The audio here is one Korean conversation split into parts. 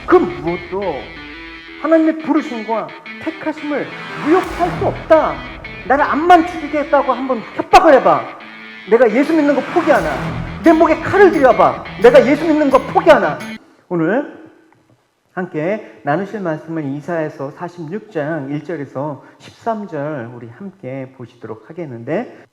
그 무엇도 하나님의 부르심과 택하심을 무효할 수 없다. 나를 암만 죽이겠다고 한번 협박을 해봐. 내가 예수 믿는 거 포기하나? 내 목에 칼을 들여봐. 내가 예수 믿는 거 포기하나? 오늘 함께 나누실 말씀은 이사야서 46장 1절에서 13절 우리 함께 보시도록 하겠는데,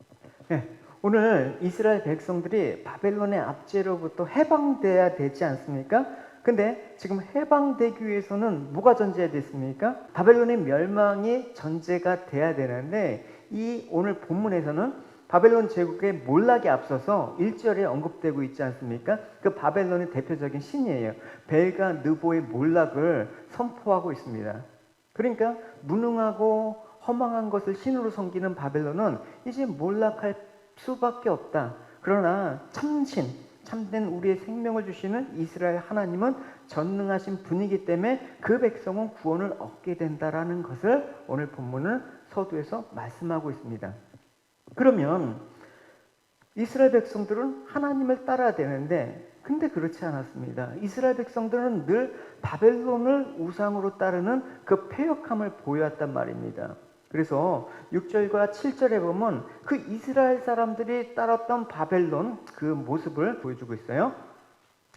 오늘 이스라엘 백성들이 바벨론의 압제로부터 해방돼야 되지 않습니까? 근데 지금 해방되기 위해서는 뭐가 전제가 됐습니까? 바벨론의 멸망이 전제가 돼야 되는데, 이 오늘 본문에서는 바벨론 제국의 몰락에 앞서서 1절에 언급되고 있지 않습니까? 그 바벨론의 대표적인 신이에요. 벨과 느보의 몰락을 선포하고 있습니다. 그러니까 무능하고 허망한 것을 신으로 섬기는 바벨론은 이제 몰락할 수밖에 없다. 그러나 참된 우리의 생명을 주시는 이스라엘 하나님은 전능하신 분이기 때문에 그 백성은 구원을 얻게 된다라는 것을 오늘 본문은 서두에서 말씀하고 있습니다. 그러면 이스라엘 백성들은 하나님을 따라야 되는데, 근데 그렇지 않았습니다. 이스라엘 백성들은 늘 바벨론을 우상으로 따르는 그 패역함을 보여왔단 말입니다. 그래서 6절과 7절에 보면 그 이스라엘 사람들이 따랐던 바벨론 그 모습을 보여주고 있어요.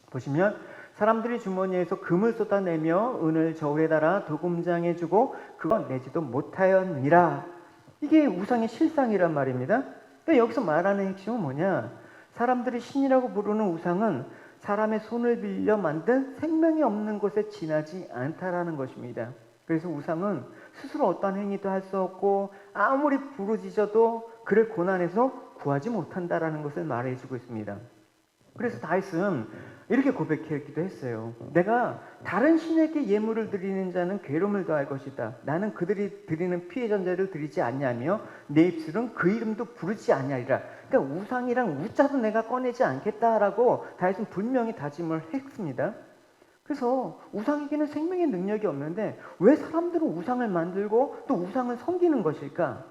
보시면 사람들이 주머니에서 금을 쏟아내며 은을 저울에 달아 도금장에 주고 그건 내지도 못하였니라. 이게 우상의 실상이란 말입니다. 그러니까 여기서 말하는 핵심은 뭐냐? 사람들이 신이라고 부르는 우상은 사람의 손을 빌려 만든 생명이 없는 곳에 지나지 않다라는 것입니다. 그래서 우상은 스스로 어떤 행위도 할 수 없고 아무리 부르짖어도 그를 고난에서 구하지 못한다라는 것을 말해주고 있습니다. 그래서 다윗은 이렇게 고백하기도 했어요. 내가 다른 신에게 예물을 드리는 자는 괴로움을 더할 것이다. 나는 그들이 드리는 피해 전제를 드리지 않냐며 내 입술은 그 이름도 부르지 않냐리라. 그러니까 우상이랑 우자도 내가 꺼내지 않겠다라고 다윗은 분명히 다짐을 했습니다. 그래서 우상에게는 생명의 능력이 없는데 왜 사람들은 우상을 만들고 또 우상을 섬기는 것일까?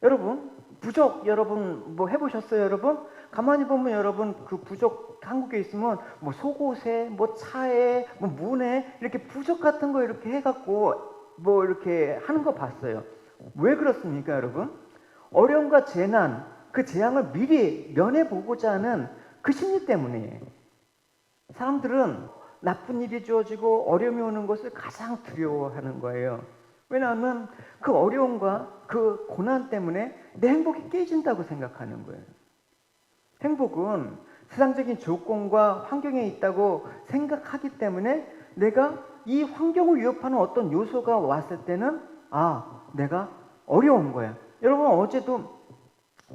여러분, 부족 여러분 뭐 해보셨어요, 여러분? 가만히 보면 여러분 그 부족 한국에 있으면 뭐 속옷에 뭐 차에 뭐 문에 이렇게 부족 같은 거 이렇게 해갖고 뭐 이렇게 하는 거 봤어요. 왜 그렇습니까, 여러분? 어려움과 재난, 그 재앙을 미리 면해보고자 하는 그 심리 때문이에요. 사람들은 나쁜 일이 주어지고 어려움이 오는 것을 가장 두려워하는 거예요. 왜냐하면 그 어려움과 그 고난 때문에 내 행복이 깨진다고 생각하는 거예요. 행복은 세상적인 조건과 환경에 있다고 생각하기 때문에 내가 이 환경을 위협하는 어떤 요소가 왔을 때는 내가 어려운 거야. 여러분 어제도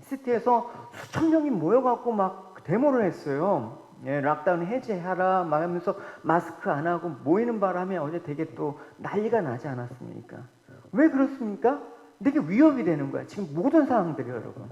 시티에서 수천 명이 모여갖고 막 데모를 했어요. 락다운 해제하라 막 하면서 마스크 안 하고 모이는 바람에 어제 되게 또 난리가 나지 않았습니까? 왜 그렇습니까? 되게 위협이 되는 거야. 지금 모든 상황들이 여러분.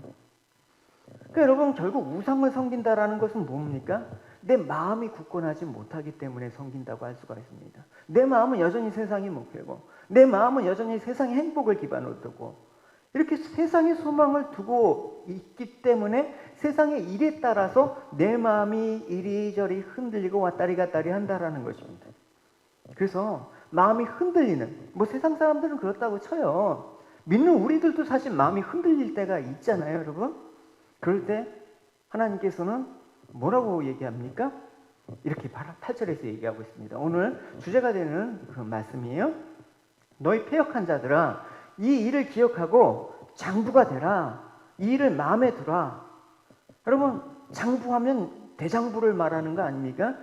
그러니까 여러분 결국 우상을 섬긴다라는 것은 뭡니까? 내 마음이 굳건하지 못하기 때문에 섬긴다고 할 수가 있습니다. 내 마음은 여전히 세상이 목표고 내 마음은 여전히 세상의 행복을 기반으로 두고 이렇게 세상의 소망을 두고 있기 때문에 세상의 일에 따라서 내 마음이 이리저리 흔들리고 왔다리 갔다리 한다라는 것입니다. 그래서 마음이 흔들리는, 뭐 세상 사람들은 그렇다고 쳐요. 믿는 우리들도 사실 마음이 흔들릴 때가 있잖아요, 여러분. 그럴 때 하나님께서는 뭐라고 얘기합니까? 이렇게 8절에서 얘기하고 있습니다. 오늘 주제가 되는 그 말씀이에요. 너희 패역한 자들아, 이 일을 기억하고 장부가 되라. 이 일을 마음에 두라. 여러분, 장부하면 대장부를 말하는 거 아닙니까?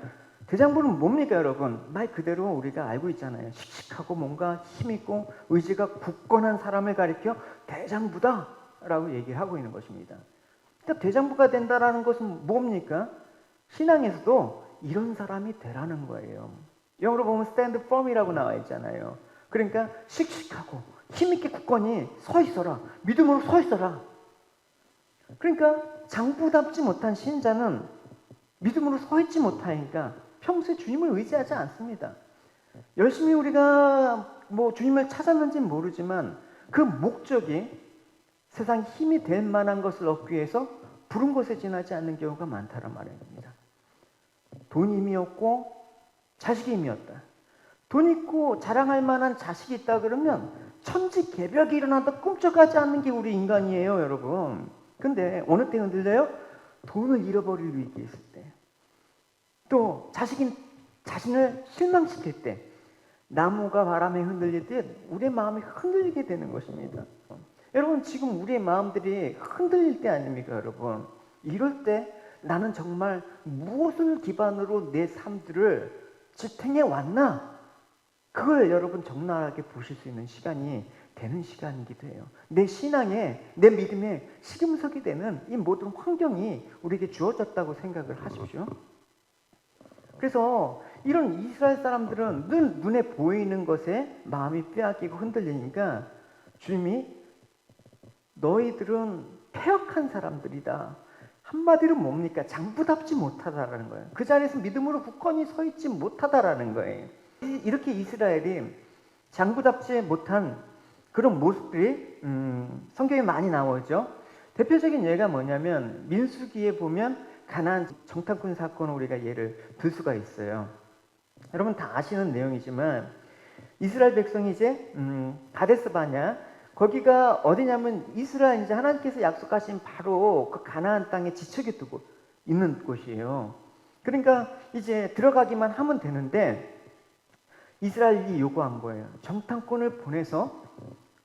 대장부는 뭡니까, 여러분? 말 그대로 우리가 알고 있잖아요. 씩씩하고 뭔가 힘있고 의지가 굳건한 사람을 가리켜 대장부다라고 얘기하고 있는 것입니다. 그러니까 대장부가 된다라는 것은 뭡니까? 신앙에서도 이런 사람이 되라는 거예요. 영어로 보면 stand firm이라고 나와 있잖아요. 그러니까 씩씩하고 힘있게 굳건히 서 있어라. 믿음으로 서 있어라. 그러니까 장부답지 못한 신자는 믿음으로 서 있지 못하니까 평소에 주님을 의지하지 않습니다. 열심히 우리가 뭐 주님을 찾았는지는 모르지만 그 목적이 세상 힘이 될 만한 것을 얻기 위해서 부른 것에 지나지 않는 경우가 많다는 말입니다. 돈이 힘이었고 자식이 힘이었다. 돈 있고 자랑할 만한 자식이 있다 그러면 천지개벽이 일어나도 꿈쩍하지 않는 게 우리 인간이에요, 여러분. 근데 어느 때 흔들려요? 돈을 잃어버릴 위기에 있을 때. 또 자신을 실망시킬 때. 나무가 바람에 흔들릴 때 우리의 마음이 흔들리게 되는 것입니다. 여러분, 지금 우리의 마음들이 흔들릴 때 아닙니까, 여러분? 이럴 때 나는 정말 무엇을 기반으로 내 삶들을 지탱해 왔나? 그걸 여러분 적나라하게 보실 수 있는 시간이 되는 시간이기도 해요. 내 신앙에, 내 믿음에 시금석이 되는 이 모든 환경이 우리에게 주어졌다고 생각을 하십시오. 그래서 이런 이스라엘 사람들은 늘 눈에 보이는 것에 마음이 빼앗기고 흔들리니까 주님이 너희들은 패역한 사람들이다. 한마디로 뭡니까? 장부답지 못하다라는 거예요. 그 자리에서 믿음으로 굳건히 서 있지 못하다라는 거예요. 이렇게 이스라엘이 장부답지 못한 그런 모습들이 성경에 많이 나오죠. 대표적인 예가 뭐냐면 민수기에 보면 가나안 정탐꾼 사건을 우리가 예를 들 수가 있어요. 여러분 다 아시는 내용이지만 이스라엘 백성이 이제 가데스 바냐, 거기가 어디냐면 이스라엘 이제 하나님께서 약속하신 바로 그 가나안 땅에 지척이 두고 있는 곳이에요. 그러니까 이제 들어가기만 하면 되는데 이스라엘이 요구한 거예요. 정탐꾼을 보내서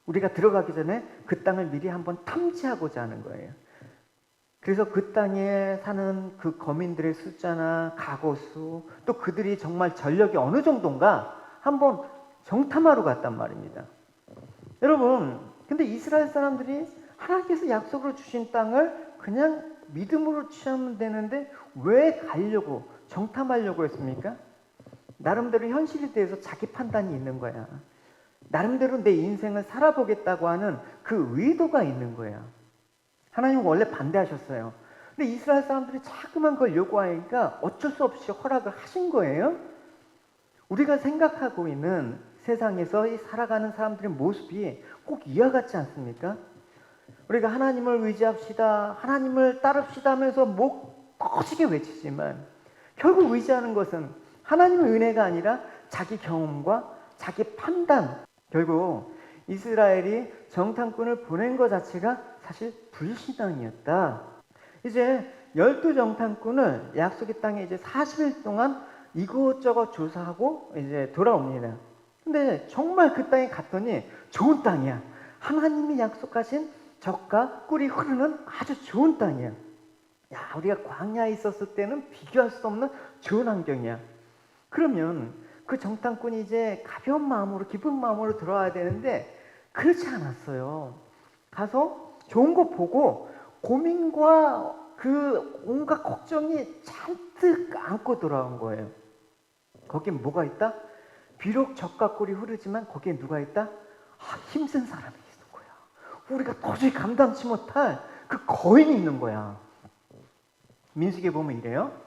우리가 들어가기 전에 그 땅을 미리 한번 탐지하고자 하는 거예요. 그래서 그 땅에 사는 그 거민들의 숫자나 가구수, 또 그들이 정말 전력이 어느 정도인가 한번 정탐하러 갔단 말입니다. 여러분, 근데 이스라엘 사람들이 하나님께서 약속으로 주신 땅을 그냥 믿음으로 취하면 되는데 왜 가려고 정탐하려고 했습니까? 나름대로 현실에 대해서 자기 판단이 있는 거야. 나름대로 내 인생을 살아보겠다고 하는 그 의도가 있는 거야. 하나님은 원래 반대하셨어요. 근데 이스라엘 사람들이 자꾸만 그걸 요구하니까 어쩔 수 없이 허락을 하신 거예요. 우리가 생각하고 있는 세상에서 이 살아가는 사람들의 모습이 꼭 이와 같지 않습니까? 우리가 하나님을 의지합시다, 하나님을 따릅시다 하면서 목 터지게 외치지만 결국 의지하는 것은 하나님의 은혜가 아니라 자기 경험과 자기 판단. 결국 이스라엘이 정탐꾼을 보낸 것 자체가 사실 불신앙이었다. 이제 12정탐꾼을 약속의 땅에 이제 40일 동안 이곳저곳 조사하고 이제 돌아옵니다. 근데 정말 그 땅에 갔더니 좋은 땅이야. 하나님이 약속하신 젖과 꿀이 흐르는 아주 좋은 땅이야. 야, 우리가 광야에 있었을 때는 비교할 수 없는 좋은 환경이야. 그러면 그 정탐꾼이 이제 가벼운 마음으로, 기쁜 마음으로 들어와야 되는데 그렇지 않았어요. 가서 좋은 거 보고 고민과 그 온갖 걱정이 잔뜩 안고 돌아온 거예요. 거기에 뭐가 있다? 비록 젖과 꿀이 흐르지만 거기에 누가 있다? 힘센 사람이 있는 거야. 우리가 도저히 감당치 못할 그 거인이 있는 거야. 민수기에 보면 이래요.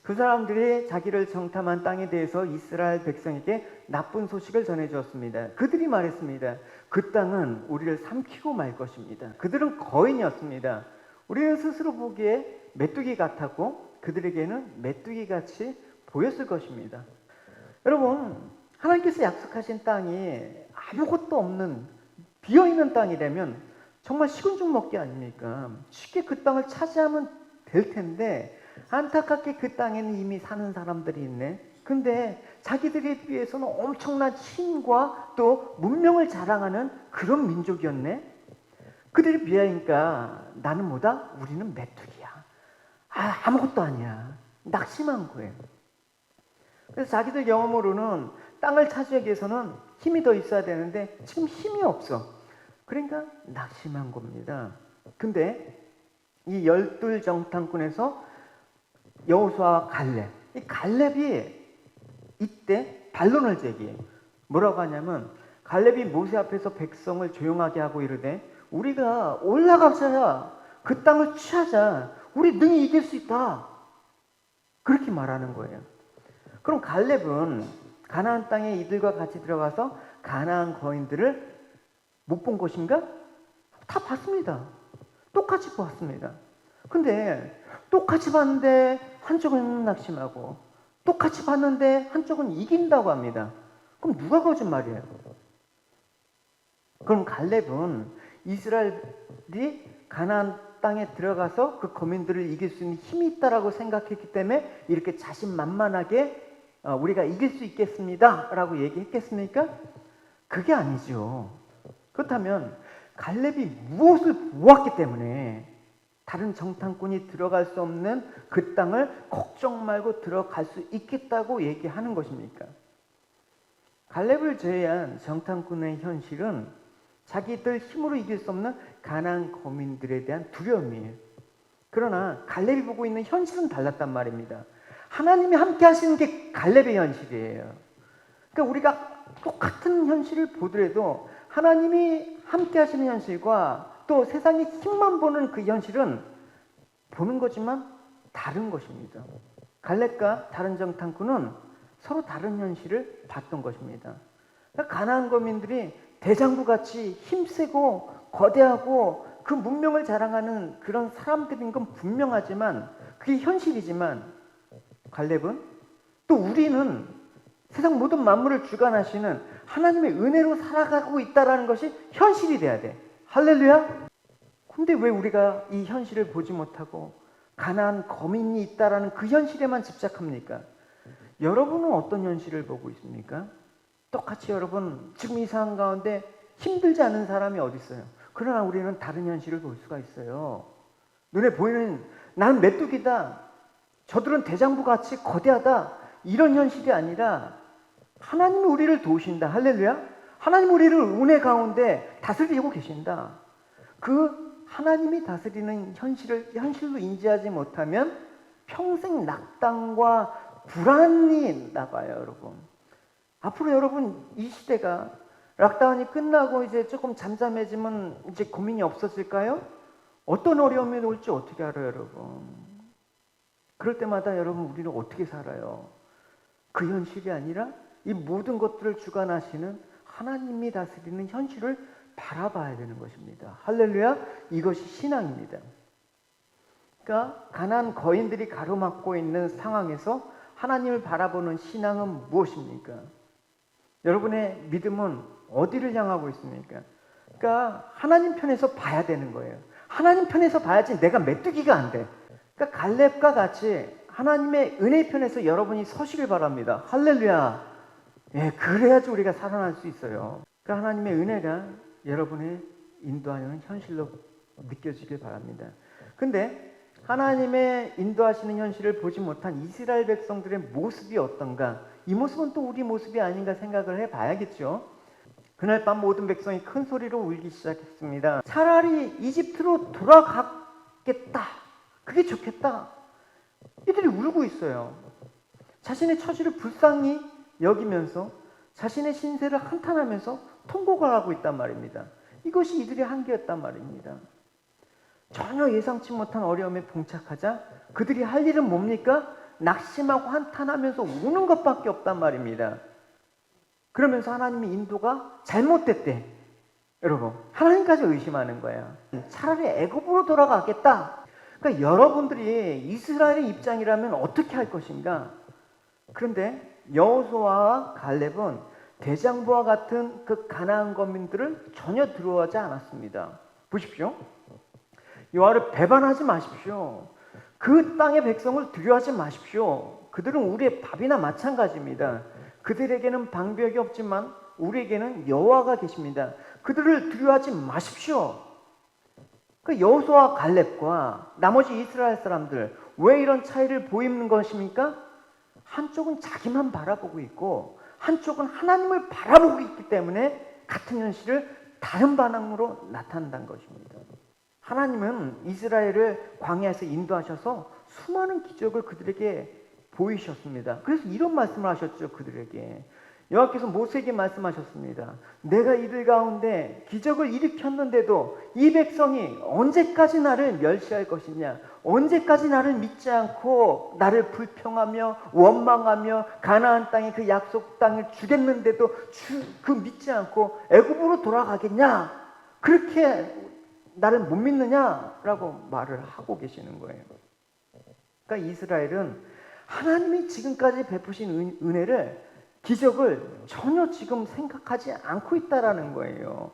그 사람들이 자기를 정탐한 땅에 대해서 이스라엘 백성에게 나쁜 소식을 전해주었습니다. 그들이 말했습니다. 그 땅은 우리를 삼키고 말 것입니다. 그들은 거인이었습니다. 우리는 스스로 보기에 메뚜기 같았고 그들에게는 메뚜기같이 보였을 것입니다. 여러분, 하나님께서 약속하신 땅이 아무것도 없는 비어있는 땅이라면 정말 식은 죽 먹기 아닙니까? 쉽게 그 땅을 차지하면 될 텐데 안타깝게 그 땅에는 이미 사는 사람들이 있네. 근데 자기들에 비해서는 엄청난 힘과 또 문명을 자랑하는 그런 민족이었네. 그들에 비하니까 나는 뭐다? 우리는 메뚜기야. 아무것도 아니야. 낙심한 거예요. 그래서 자기들 경험으로는 땅을 차지하기 위해서는 힘이 더 있어야 되는데 지금 힘이 없어. 그러니까 낙심한 겁니다. 근데 이 12정탐꾼에서 여호수아와 갈렙, 이 갈렙이 이때 반론을 제기해요. 뭐라고 하냐면 갈렙이 모세 앞에서 백성을 조용하게 하고 이르되 우리가 올라가자, 그 땅을 취하자, 우리 능히 이길 수 있다, 그렇게 말하는 거예요. 그럼 갈렙은 가나안 땅에 이들과 같이 들어가서 가나안 거인들을 못 본 것인가? 다 봤습니다. 똑같이 보았습니다. 근데 똑같이 봤는데 한쪽은 낙심하고 똑같이 봤는데 한쪽은 이긴다고 합니다. 그럼 누가 거짓말이에요? 그럼 갈렙은 이스라엘이 가나안 땅에 들어가서 그 거민들을 이길 수 있는 힘이 있다라고 생각했기 때문에 이렇게 자신만만하게 우리가 이길 수 있겠습니다 라고 얘기했겠습니까? 그게 아니죠. 그렇다면 갈렙이 무엇을 보았기 때문에 다른 정탐꾼이 들어갈 수 없는 그 땅을 걱정 말고 들어갈 수 있겠다고 얘기하는 것입니까? 갈렙을 제외한 정탐꾼의 현실은 자기들 힘으로 이길 수 없는 가나안 거민들에 대한 두려움이에요. 그러나 갈렙이 보고 있는 현실은 달랐단 말입니다. 하나님이 함께 하시는 게 갈렙의 현실이에요. 그러니까 우리가 똑같은 현실을 보더라도 하나님이 함께 하시는 현실과 또 세상의 힘만 보는 그 현실은 보는 거지만 다른 것입니다. 갈렙과 다른 정탐꾼은 서로 다른 현실을 봤던 것입니다. 그러니까 가나안 거민들이 대장부같이 힘세고 거대하고 그 문명을 자랑하는 그런 사람들인 건 분명하지만 그게 현실이지만 갈렙은 또 우리는 세상 모든 만물을 주관하시는 하나님의 은혜로 살아가고 있다는 것이 현실이 돼야 돼. 할렐루야. 근데 왜 우리가 이 현실을 보지 못하고 가나안 거민이 있다라는 그 현실에만 집착합니까? 여러분은 어떤 현실을 보고 있습니까? 똑같이 여러분 지금 이 상황 가운데 힘들지 않은 사람이 어디 있어요? 그러나 우리는 다른 현실을 볼 수가 있어요. 눈에 보이는 나는 메뚜기다, 저들은 대장부같이 거대하다, 이런 현실이 아니라 하나님이 우리를 도우신다. 할렐루야. 하나님 우리를 은혜 가운데 다스리고 계신다. 그 하나님이 다스리는 현실로 인지하지 못하면 평생 낙담과 불안이 나가요, 여러분. 앞으로 여러분 이 시대가 락다운이 끝나고 이제 조금 잠잠해지면 이제 고민이 없어질까요? 어떤 어려움이 올지 어떻게 알아요, 여러분? 그럴 때마다 여러분 우리는 어떻게 살아요? 그 현실이 아니라 이 모든 것들을 주관하시는 하나님이 다스리는 현실을 바라봐야 되는 것입니다. 할렐루야. 이것이 신앙입니다. 그러니까 가나안 거인들이 가로막고 있는 상황에서 하나님을 바라보는 신앙은 무엇입니까? 여러분의 믿음은 어디를 향하고 있습니까? 그러니까 하나님 편에서 봐야 되는 거예요. 하나님 편에서 봐야지 내가 메뚜기가 안 돼. 그러니까 갈렙과 같이 하나님의 은혜 편에서 여러분이 서시길 바랍니다. 할렐루야. 예, 그래야지 우리가 살아날 수 있어요. 그러니까 하나님의 은혜가 여러분의 인도하는 현실로 느껴지길 바랍니다. 근데 하나님의 인도하시는 현실을 보지 못한 이스라엘 백성들의 모습이 어떤가? 이 모습은 또 우리 모습이 아닌가 생각을 해봐야겠죠. 그날 밤 모든 백성이 큰 소리로 울기 시작했습니다. 차라리 이집트로 돌아가겠다. 그게 좋겠다. 이들이 울고 있어요. 자신의 처지를 불쌍히 여기면서 자신의 신세를 한탄하면서 통곡을 하고 있단 말입니다. 이것이 이들의 한계였단 말입니다. 전혀 예상치 못한 어려움에 봉착하자 그들이 할 일은 뭡니까? 낙심하고 한탄하면서 우는 것밖에 없단 말입니다. 그러면서 하나님의 인도가 잘못됐대. 여러분, 하나님까지 의심하는 거야. 차라리 애굽으로 돌아가겠다. 그러니까 여러분들이 이스라엘의 입장이라면 어떻게 할 것인가? 그런데 여호수아와 갈렙은 대장부와 같은 그 가나안 거민들을 전혀 두려워하지 않았습니다. 보십시오. 여호와를 배반하지 마십시오. 그 땅의 백성을 두려워하지 마십시오. 그들은 우리의 밥이나 마찬가지입니다. 그들에게는 방벽이 없지만 우리에게는 여호와가 계십니다. 그들을 두려워하지 마십시오. 그 여호수아와 갈렙과 나머지 이스라엘 사람들 왜 이런 차이를 보이는 것입니까? 한쪽은 자기만 바라보고 있고 한쪽은 하나님을 바라보고 있기 때문에 같은 현실을 다른 반응으로 나타낸다는 것입니다. 하나님은 이스라엘을 광야에서 인도하셔서 수많은 기적을 그들에게 보이셨습니다. 그래서 이런 말씀을 하셨죠. 그들에게 여호와께서 모세에게 말씀하셨습니다. 내가 이들 가운데 기적을 일으켰는데도 이 백성이 언제까지 나를 멸시할 것이냐, 언제까지 나를 믿지 않고 나를 불평하며 원망하며 가나안 땅의 그 약속 땅을 주겠는데도 그 믿지 않고 애굽으로 돌아가겠냐, 그렇게 나를 못 믿느냐라고 말을 하고 계시는 거예요. 그러니까 이스라엘은 하나님이 지금까지 베푸신 은혜를 기적을 전혀 지금 생각하지 않고 있다라는 거예요.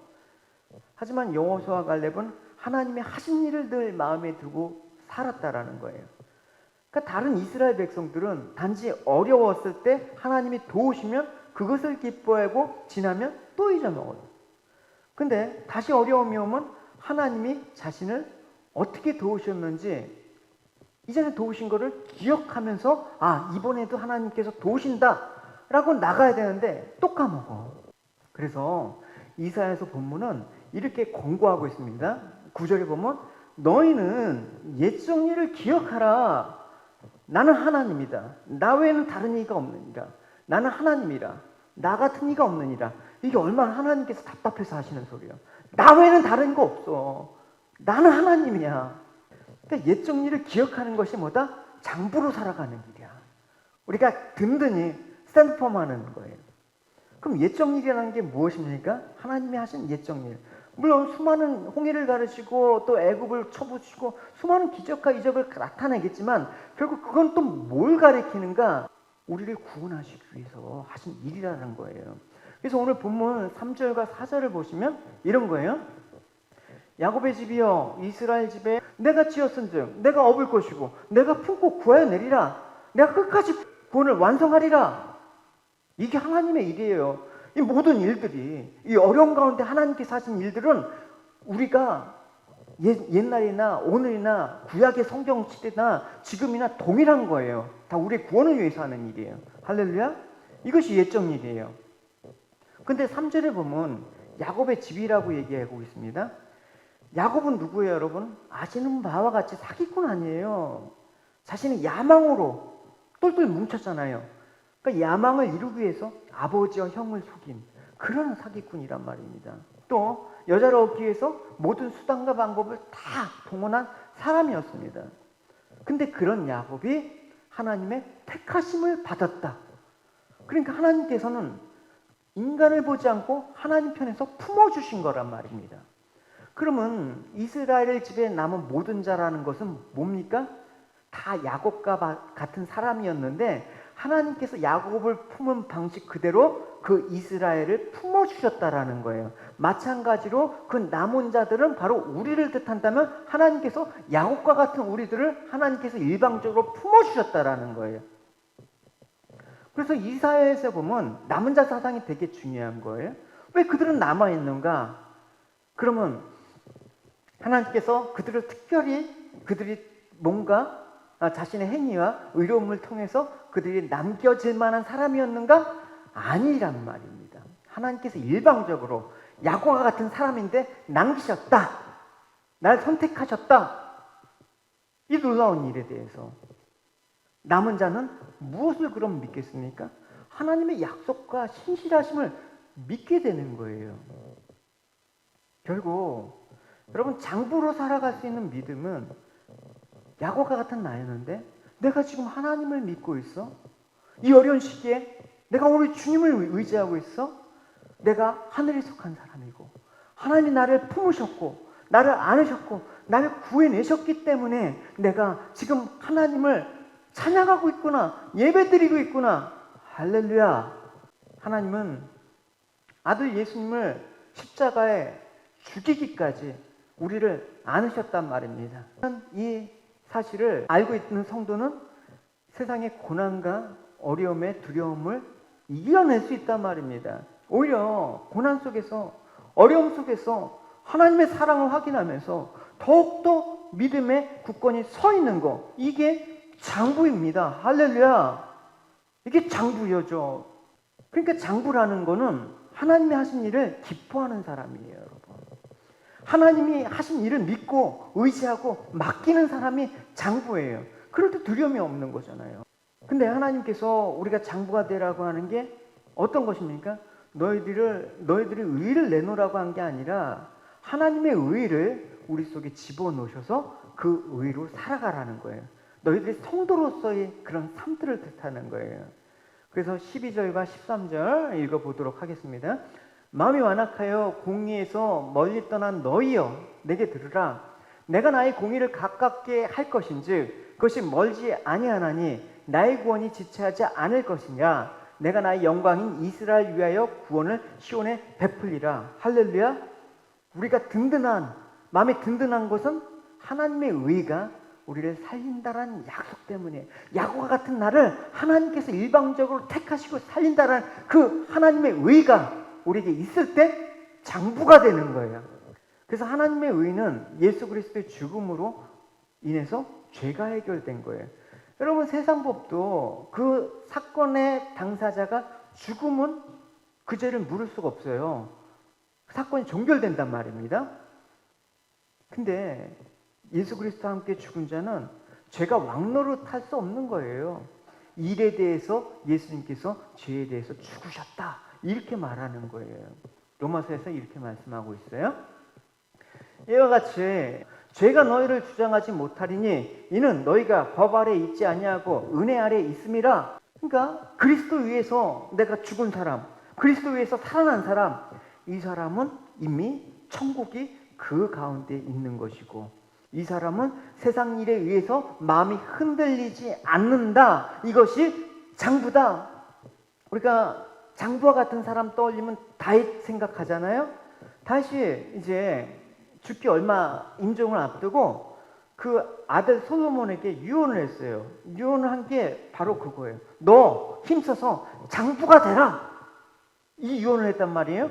하지만 여호수아와 갈렙은 하나님의 하신 일을 늘 마음에 두고 살았다라는 거예요. 그러니까 다른 이스라엘 백성들은 단지 어려웠을 때 하나님이 도우시면 그것을 기뻐하고 지나면 또 잊어먹어요. 근데 다시 어려움이 오면 하나님이 자신을 어떻게 도우셨는지 이전에 도우신 것을 기억하면서 이번에도 하나님께서 도우신다 라고 나가야 되는데 또 까먹어. 그래서 이사야서 본문은 이렇게 권고하고 있습니다. 9절에 보면 너희는 옛적 일을 기억하라. 나는 하나님이다. 나 외에는 다른 이가 없느니라. 나는 하나님이라. 나 같은 이가 없느니라. 이게 얼마나 하나님께서 답답해서 하시는 소리야. 나 외에는 다른 거 없어. 나는 하나님이야. 그러니까 옛적 일을 기억하는 것이 뭐다? 장부로 살아가는 길이야. 우리가 든든히 스탠드펌하는 거예요. 그럼 옛적 일이라는 게 무엇입니까? 하나님이 하신 옛적 일. 물론 수많은 홍해를 가르시고 또 애굽을 쳐부시고 수많은 기적과 이적을 나타내겠지만 결국 그건 또 뭘 가리키는가? 우리를 구원하시기 위해서 하신 일이라는 거예요. 그래서 오늘 본문 3절과 4절을 보시면 이런 거예요. 야곱의 집이여 이스라엘 집에 내가 지었은즉 내가 업을 것이고 내가 품고 구하여 내리라. 내가 끝까지 구원을 완성하리라. 이게 하나님의 일이에요. 이 모든 일들이 이 어려운 가운데 하나님께서 하신 일들은 우리가 옛날이나 오늘이나 구약의 성경 시대나 지금이나 동일한 거예요. 다 우리의 구원을 위해서 하는 일이에요. 할렐루야. 이것이 옛적 일이에요. 근데 3절에 보면 야곱의 집이라고 얘기하고 있습니다. 야곱은 누구예요, 여러분? 아시는 바와 같이 사기꾼 아니에요. 자신의 야망으로 똘똘 뭉쳤잖아요. 그러니까 야망을 이루기 위해서 아버지와 형을 속인 그런 사기꾼이란 말입니다. 또 여자를 얻기 위해서 모든 수단과 방법을 다 동원한 사람이었습니다. 근데 그런 야곱이 하나님의 택하심을 받았다. 그러니까 하나님께서는 인간을 보지 않고 하나님 편에서 품어주신 거란 말입니다. 그러면 이스라엘 집에 남은 모든 자라는 것은 뭡니까? 다 야곱과 같은 사람이었는데 하나님께서 야곱을 품은 방식 그대로 그 이스라엘을 품어주셨다라는 거예요. 마찬가지로 그 남은 자들은 바로 우리를 뜻한다면 하나님께서 야곱과 같은 우리들을 하나님께서 일방적으로 품어주셨다라는 거예요. 그래서 이사야에서 보면 남은 자 사상이 되게 중요한 거예요. 왜 그들은 남아있는가? 그러면 하나님께서 그들을 특별히 그들이 뭔가 자신의 행위와 의로움을 통해서 그들이 남겨질 만한 사람이었는가? 아니란 말입니다. 하나님께서 일방적으로 야곱과 같은 사람인데 남기셨다. 날 선택하셨다. 이 놀라운 일에 대해서 남은 자는 무엇을 그럼 믿겠습니까? 하나님의 약속과 신실하심을 믿게 되는 거예요. 결국 여러분 장부로 살아갈 수 있는 믿음은 야곱과 같은 나였는데 내가 지금 하나님을 믿고 있어? 이 어려운 시기에 내가 우리 주님을 의지하고 있어? 내가 하늘에 속한 사람이고 하나님이 나를 품으셨고 나를 안으셨고 나를 구해내셨기 때문에 내가 지금 하나님을 찬양하고 있구나. 예배드리고 있구나. 할렐루야. 하나님은 아들 예수님을 십자가에 죽이기까지 우리를 안으셨단 말입니다. 이 사실을 알고 있는 성도는 세상의 고난과 어려움의 두려움을 이겨낼 수 있단 말입니다. 오히려 고난 속에서 어려움 속에서 하나님의 사랑을 확인하면서 더욱더 믿음의 굳건히 서 있는 거, 이게 장부입니다. 할렐루야. 이게 장부여죠. 그러니까 장부라는 거는 하나님이 하신 일을 기뻐하는 사람이에요, 여러분. 하나님이 하신 일을 믿고 의지하고 맡기는 사람이 장부예요. 그럴 때 두려움이 없는 거잖아요. 근데 하나님께서 우리가 장부가 되라고 하는 게 어떤 것입니까? 너희들의 의를 내놓으라고 한 게 아니라 하나님의 의를 우리 속에 집어넣으셔서 그 의로 살아가라는 거예요. 너희들이 성도로서의 그런 삶들을 뜻하는 거예요. 그래서 12절과 13절 읽어보도록 하겠습니다. 마음이 완악하여 공의에서 멀리 떠난 너희여 내게 들으라. 내가 나의 공의를 가깝게 할 것인즉 그것이 멀지 아니하나니 나의 구원이 지체하지 않을 것이냐. 내가 나의 영광인 이스라엘 위하여 구원을 시온에 베풀리라. 할렐루야. 우리가 든든한, 마음이 든든한 것은 하나님의 의가 우리를 살린다라는 약속 때문에, 야곱과 같은 나를 하나님께서 일방적으로 택하시고 살린다라는 그 하나님의 의가 우리에게 있을 때 장부가 되는 거예요. 그래서 하나님의 의는 예수 그리스도의 죽음으로 인해서 죄가 해결된 거예요. 여러분, 세상 법도 그 사건의 당사자가 죽으면 그 죄를 물을 수가 없어요. 사건이 종결된단 말입니다. 근데 예수 그리스도와 함께 죽은 자는 죄가 왕노릇할 수 없는 거예요. 일에 대해서 예수님께서 죄에 대해서 죽으셨다, 이렇게 말하는 거예요. 로마서에서 이렇게 말씀하고 있어요. 이와 같이 죄가 너희를 주장하지 못하리니 이는 너희가 법 아래 있지 아니하고 은혜 아래 있음이라. 그러니까 그리스도 위해서 내가 죽은 사람, 그리스도 위해서 살아난 사람, 이 사람은 이미 천국이 그 가운데 있는 것이고, 이 사람은 세상 일에 의해서 마음이 흔들리지 않는다. 이것이 장부다. 우리가 장부와 같은 사람 떠올리면 다윗 생각하잖아요. 다윗이 이제 죽기 얼마 임종을 앞두고 그 아들 솔로몬에게 유언을 했어요. 유언을 한 게 바로 그거예요. 너 힘써서 장부가 되라. 이 유언을 했단 말이에요.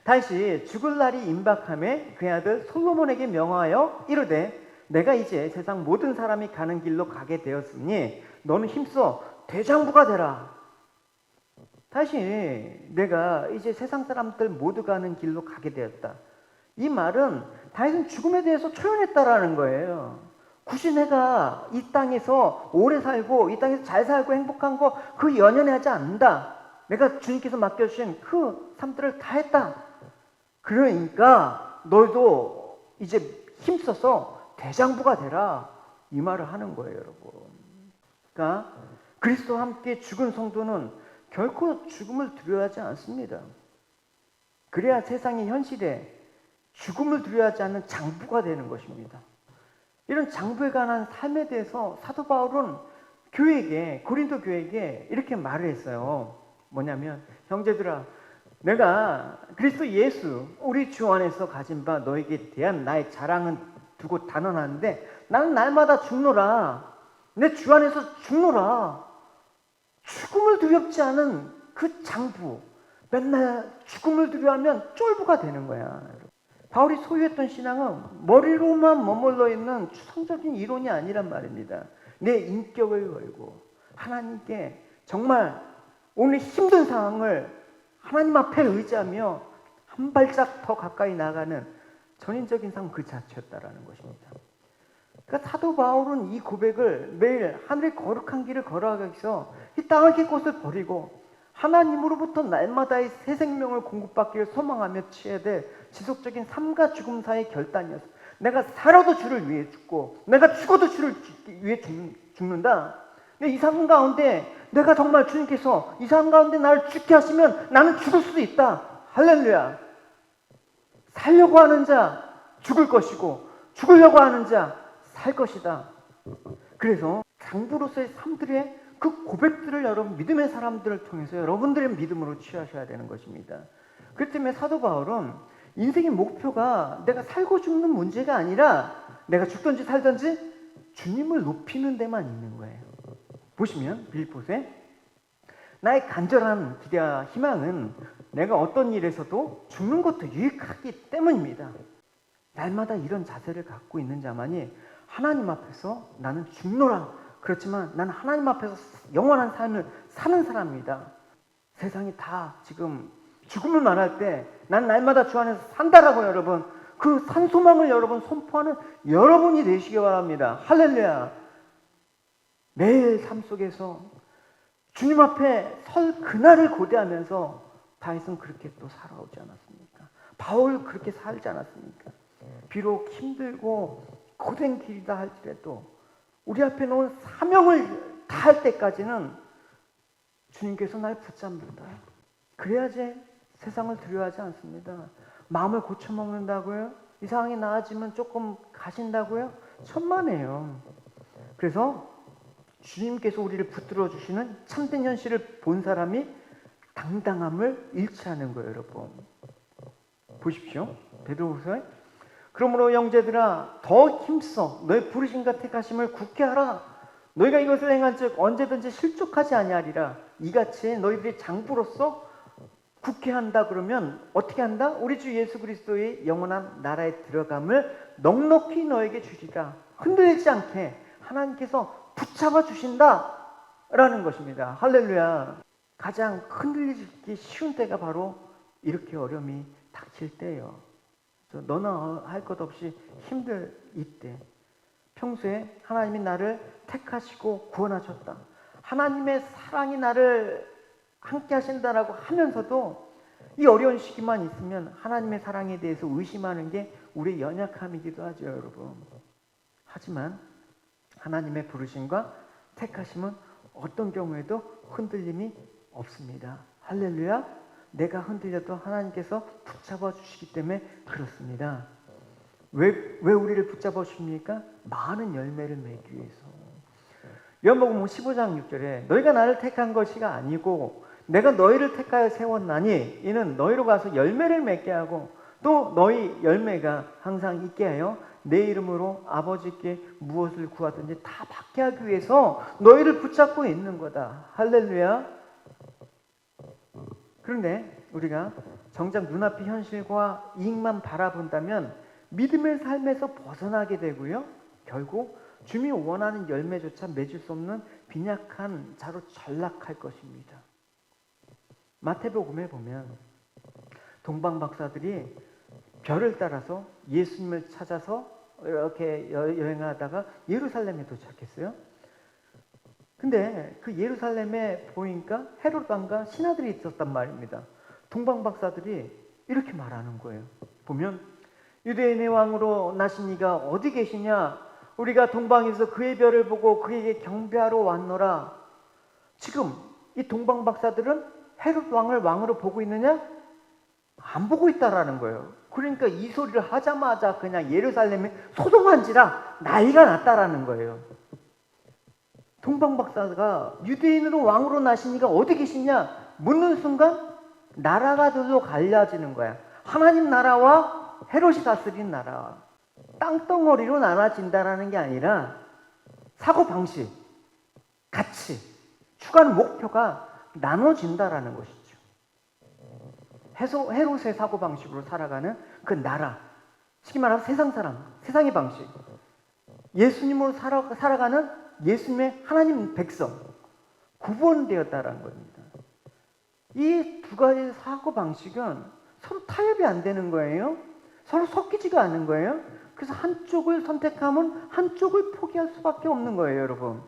다시 죽을 날이 임박함에 그의 아들 솔로몬에게 명하여 이르되 내가 이제 세상 모든 사람이 가는 길로 가게 되었으니 너는 힘써 대장부가 되라. 다시 내가 이제 세상 사람들 모두 가는 길로 가게 되었다. 이 말은 다윗은 죽음에 대해서 초연했다라는 거예요. 굳이 내가 이 땅에서 오래 살고 이 땅에서 잘 살고 행복한 거 그 연연하지 않는다. 내가 주님께서 맡겨주신 그 삶들을 다 했다. 그러니까 너희도 이제 힘써서 대장부가 되라, 이 말을 하는 거예요, 여러분. 그러니까 그리스도와 함께 죽은 성도는 결코 죽음을 두려워하지 않습니다. 그래야 세상의 현실에 죽음을 두려워하지 않는 장부가 되는 것입니다. 이런 장부에 관한 삶에 대해서 사도 바울은 교회에게, 고린도 교회에게 이렇게 말을 했어요. 뭐냐면, 형제들아, 내가 그리스도 예수 우리 주 안에서 가진 바 너에게 대한 나의 자랑은 두고 단언하는데 나는 날마다 죽노라. 내 주 안에서 죽노라. 죽음을 두렵지 않은 그 장부, 맨날 죽음을 두려워하면 쫄부가 되는 거야. 바울이 소유했던 신앙은 머리로만 머물러 있는 추상적인 이론이 아니란 말입니다. 내 인격을 걸고 하나님께 정말 오늘 힘든 상황을 하나님 앞에 의지하며 한 발짝 더 가까이 나가는 전인적인 삶 그 자체였다라는 것입니다. 그러니까 사도 바울은 이 고백을 매일 하늘의 거룩한 길을 걸어가기 위해서 이 땅의 것을 버리고 하나님으로부터 날마다의 새 생명을 공급받기를 소망하며 취해야 될 지속적인 삶과 죽음 사이의 결단이었어. 내가 살아도 주를 위해 죽고 내가 죽어도 주를 위해 죽는다. 이 삶 가운데 내가 정말 주님께서 이 삶 가운데 나를 죽게 하시면 나는 죽을 수도 있다. 할렐루야. 살려고 하는 자 죽을 것이고 죽으려고 하는 자 살 것이다. 그래서 장부로서의 삶들의 그 고백들을 여러분 믿음의 사람들을 통해서 여러분들의 믿음으로 취하셔야 되는 것입니다. 그렇기 때문에 사도 바울은 인생의 목표가 내가 살고 죽는 문제가 아니라 내가 죽든지 살든지 주님을 높이는 데만 있는 거예요. 보시면 빌립보서에 나의 간절한 기대와 희망은 내가 어떤 일에서도 죽는 것도 유익하기 때문입니다. 날마다 이런 자세를 갖고 있는 자만이 하나님 앞에서 나는 죽노라. 그렇지만 나는 하나님 앞에서 영원한 삶을 사는 사람입니다. 세상이 다 지금 죽음을 말할 때 난 날마다 주 안에서 산다라고 여러분, 그 산소망을 여러분 선포하는 여러분이 되시기 바랍니다. 할렐루야. 매일 삶 속에서 주님 앞에 설 그날을 고대하면서 다윗은 그렇게 또 살아오지 않았습니까? 바울 그렇게 살지 않았습니까? 비록 힘들고 고된 길이다 할지라도 우리 앞에 놓은 사명을 다할 때까지는 주님께서 날 붙잡는다. 그래야지 세상을 두려워하지 않습니다. 마음을 고쳐먹는다고요? 이 상황이 나아지면 조금 가신다고요? 천만에요. 그래서 주님께서 우리를 붙들어 주시는 참된 현실을 본 사람이 당당함을 잃지 않은 거예요, 여러분. 보십시오. 베드로후서에 그러므로 형제들아 더 힘써 너의 부르심과 택하심을 굳게 하라. 너희가 이것을 행한즉 언제든지 실족하지 아니하리라. 이같이 너희들이 장부로서 굳게 한다 그러면 어떻게 한다? 우리 주 예수 그리스도의 영원한 나라에 들어감을 넉넉히 너에게 주시라. 흔들리지 않게 하나님께서 붙잡아 주신다라는 것입니다. 할렐루야. 가장 흔들리기 쉬운 때가 바로 이렇게 어려움이 닥칠 때예요. 너나 할 것 없이 힘들 이때, 평소에 하나님이 나를 택하시고 구원하셨다, 하나님의 사랑이 나를 함께 하신다라고 하면서도 이 어려운 시기만 있으면 하나님의 사랑에 대해서 의심하는 게 우리의 연약함이기도 하죠, 여러분. 하지만 하나님의 부르심과 택하심은 어떤 경우에도 흔들림이 없습니다. 할렐루야. 내가 흔들려도 하나님께서 붙잡아 주시기 때문에 그렇습니다. 왜 우리를 붙잡아 주십니까? 많은 열매를 맺기 위해서. 요한복음 15장 6절에 너희가 나를 택한 것이가 아니고 내가 너희를 택하여 세웠나니 이는 너희로 가서 열매를 맺게 하고 또 너희 열매가 항상 있게 하여 내 이름으로 아버지께 무엇을 구하든지 다 받게 하기 위해서 너희를 붙잡고 있는 거다. 할렐루야. 그런데 우리가 정작 눈앞의 현실과 이익만 바라본다면 믿음의 삶에서 벗어나게 되고요, 결국 주님이 원하는 열매조차 맺을 수 없는 빈약한 자로 전락할 것입니다. 마태복음에 보면 동방 박사들이 별을 따라서 예수님을 찾아서 이렇게 여행하다가 예루살렘에 도착했어요. 근데 그 예루살렘에 보니까 헤롯 왕과 신하들이 있었단 말입니다. 동방 박사들이 이렇게 말하는 거예요. 보면 유대인의 왕으로 나신 이가 어디 계시냐? 우리가 동방에서 그의 별을 보고 그에게 경배하러 왔노라. 지금 이 동방 박사들은 헤롯 왕을 왕으로 보고 있느냐? 안 보고 있다라는 거예요. 그러니까 이 소리를 하자마자 그냥 예루살렘에 소동한지라 난리가 났다라는 거예요. 동방 박사가 유대인으로 왕으로 나신 이가 어디 계시냐 묻는 순간 나라가 둘로 갈라지는 거야. 하나님 나라와 헤롯이 다스린 나라와 땅덩어리로 나눠진다라는 게 아니라 사고방식, 가치, 추구하는 목표가 나눠진다라는 것이죠. 헤롯의 사고방식으로 살아가는 그 나라, 쉽게 말하면 세상 사람, 세상의 방식, 예수님으로 살아가는 예수님의 하나님 백성, 구분되었다라는 겁니다. 이 두 가지 사고방식은 서로 타협이 안 되는 거예요. 서로 섞이지가 않는 거예요. 그래서 한쪽을 선택하면 한쪽을 포기할 수밖에 없는 거예요, 여러분.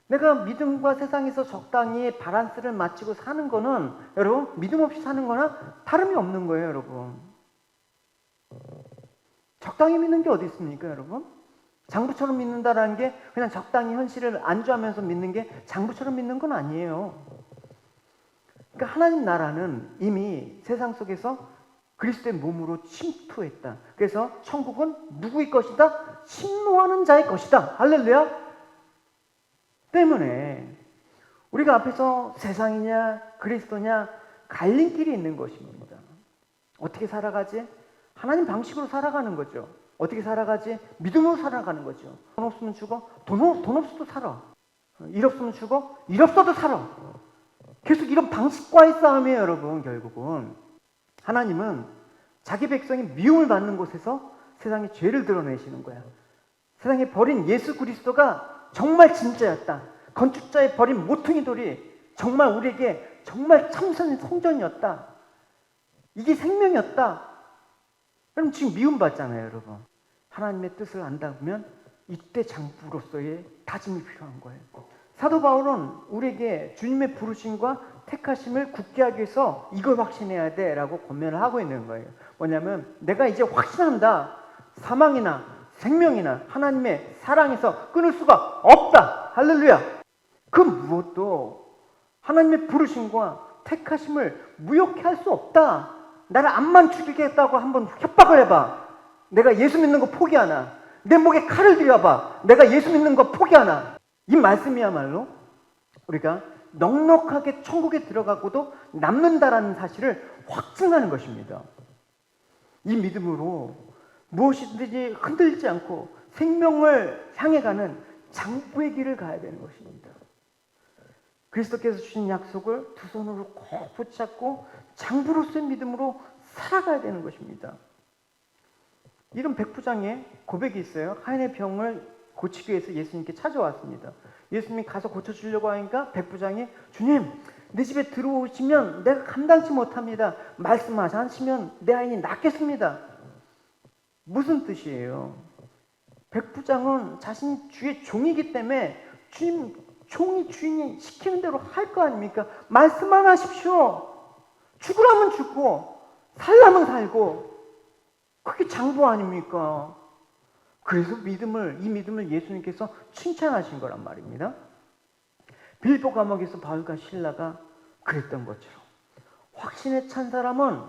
내가 믿음과 세상에서 적당히 밸런스를 맞추고 사는 거는 여러분 믿음 없이 사는 거나 다름이 없는 거예요, 여러분. 적당히 믿는 게 어디 있습니까, 여러분? 장부처럼 믿는다라는 게 그냥 적당히 현실을 안주하면서 믿는 게 장부처럼 믿는 건 아니에요. 그러니까 하나님 나라는 이미 세상 속에서 그리스도의 몸으로 침투했다. 그래서 천국은 누구의 것이다? 신노하는 자의 것이다. 할렐루야. 때문에 우리가 앞에서 세상이냐 그리스도냐 갈림길이 있는 것입니다. 어떻게 살아가지? 하나님 방식으로 살아가는 거죠. 어떻게 살아가지? 믿음으로 살아가는 거죠. 돈 없으면 죽어? 돈 없어도 살아. 일 없으면 죽어? 일 없어도 살아. 계속 이런 방식과의 싸움이에요, 여러분. 결국은 하나님은 자기 백성이 미움을 받는 곳에서 세상에 죄를 드러내시는 거야. 세상에 버린 예수 그리스도가 정말 진짜였다. 건축자의 버린 모퉁이 돌이 정말 우리에게 정말 참선 성전이었다. 이게 생명이었다. 그럼 지금 미움받잖아요, 여러분. 하나님의 뜻을 안다 보면 이때 장부로서의 다짐이 필요한 거예요. 사도 바울은 우리에게 주님의 부르심과 택하심을 굳게 하기 위해서 이걸 확신해야 돼라고 권면을 하고 있는 거예요. 뭐냐면 내가 이제 확신한다. 사망이나 생명이나 하나님의 사랑에서 끊을 수가 없다. 할렐루야. 그 무엇도 하나님의 부르심과 택하심을 무효케 할 수 없다. 나를 암만 죽이겠다고 한번 협박을 해봐. 내가 예수 믿는 거 포기하나? 내 목에 칼을 들여봐. 내가 예수 믿는 거 포기하나? 이 말씀이야말로 우리가 넉넉하게 천국에 들어가고도 남는다라는 사실을 확증하는 것입니다. 이 믿음으로 무엇이든지 흔들리지 않고 생명을 향해 가는 장부의 길을 가야 되는 것입니다. 그리스도께서 주신 약속을 두 손으로 꼭 붙잡고 장부로서의 믿음으로 살아가야 되는 것입니다. 이런 백부장의 고백이 있어요. 하인의 병을 고치기 위해서 예수님께 찾아왔습니다. 예수님이 가서 고쳐주려고 하니까 백부장이 주님, 내 집에 들어오시면 내가 감당치 못합니다. 말씀하시면 내 아이는 낫겠습니다. 무슨 뜻이에요? 백부장은 자신이 주의 종이기 때문에 종이 주인이 시키는 대로 할 거 아닙니까? 말씀만 하십시오. 죽으라면 죽고 살라면 살고, 그게 장부 아닙니까? 그래서 이 믿음을 예수님께서 칭찬하신 거란 말입니다. 빌보 감옥에서 바울과 실라가 그랬던 것처럼 확신에 찬 사람은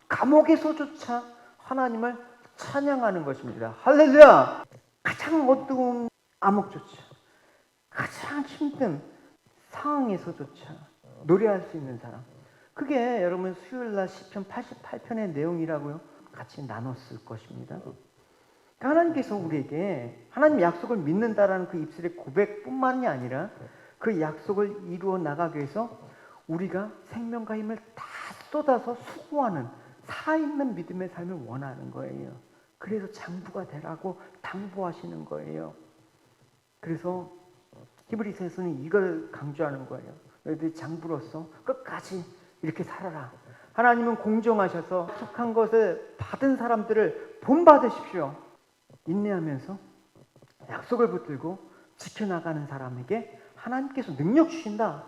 감옥에서조차 하나님을 찬양하는 것입니다. 할렐루야! 가장 어두운 암흑조차, 가장 힘든 상황에서조차 노래할 수 있는 사람, 그게 여러분 수요일날 시편 88편의 내용이라고요. 같이 나눴을 것입니다. 하나님께서 우리에게 하나님 약속을 믿는다라는 그 입술의 고백뿐만이 아니라 그 약속을 이루어 나가기 위해서 우리가 생명과 힘을 다 쏟아서 수고하는 살아있는 믿음의 삶을 원하는 거예요. 그래서 장부가 되라고 당부하시는 거예요. 그래서 히브리서에서는 이걸 강조하는 거예요. 너희들이 장부로서 끝까지 이렇게 살아라. 하나님은 공정하셔서 약속한 것을 받은 사람들을 본받으십시오. 인내하면서 약속을 붙들고 지켜나가는 사람에게 하나님께서 능력 주신다.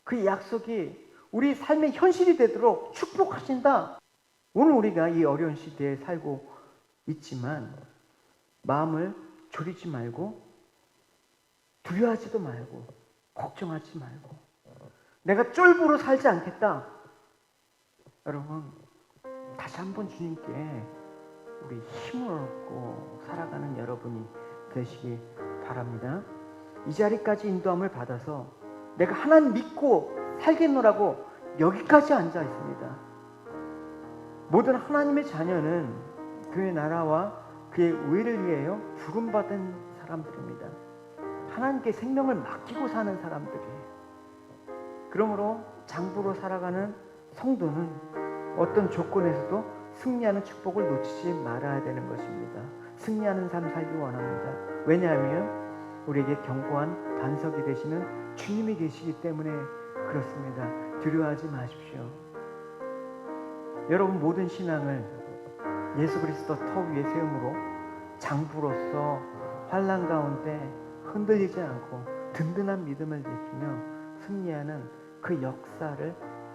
그 약속이 우리 삶의 현실이 되도록 축복하신다. 오늘 우리가 이 어려운 시대에 살고 있지만 마음을 졸이지 말고 두려워하지도 말고 걱정하지 말고 내가 쫄보로 살지 않겠다. 여러분, 다시 한번 주님께 우리 힘을 얻고 살아가는 여러분이 되시기 바랍니다. 이 자리까지 인도함을 받아서 내가 하나님 믿고 살겠노라고 여기까지 앉아 있습니다. 모든 하나님의 자녀는 그의 나라와 그의 의를 위하여 부름받은 사람들입니다. 하나님께 생명을 맡기고 사는 사람들이에요. 그러므로 장부로 살아가는 성도는 어떤 조건에서도 승리하는 축복을 놓치지 말아야 되는 것입니다. 승리하는 삶 살기 원합니다. 왜냐하면 우리에게 견고한 반석이 되시는 주님이 계시기 때문에 그렇습니다. 두려워하지 마십시오. 여러분 모든 신앙을 예수 그리스도 터 위에 세움으로 장부로서 환난 가운데 흔들리지 않고 든든한 믿음을 지키며 승리하는 그 역사를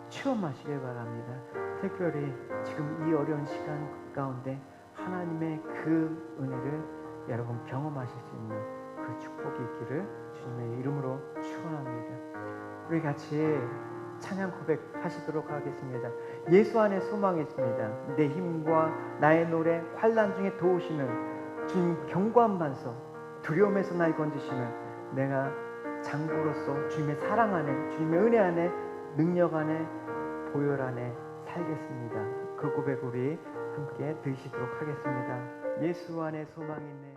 체험하시길 바랍니다. 특별히 지금 이 어려운 시간 가운데 하나님의 그 은혜를 여러분 경험하실 수 있는 그 축복이 있기를 주님의 이름으로 축원합니다. 우리 같이 찬양 고백하시도록 하겠습니다. 예수 안에 소망이 있습니다. 내 힘과 나의 노래, 환난 중에 도우시는 주님 견고한 반석, 두려움에서 날 건지시는 내가 장부로서 주님의 사랑 안에, 주님의 은혜 안에, 능력 안에, 보혈 안에 살겠습니다. 그 고백 우리 함께 드시도록 하겠습니다. 예수 안에 소망이 있네.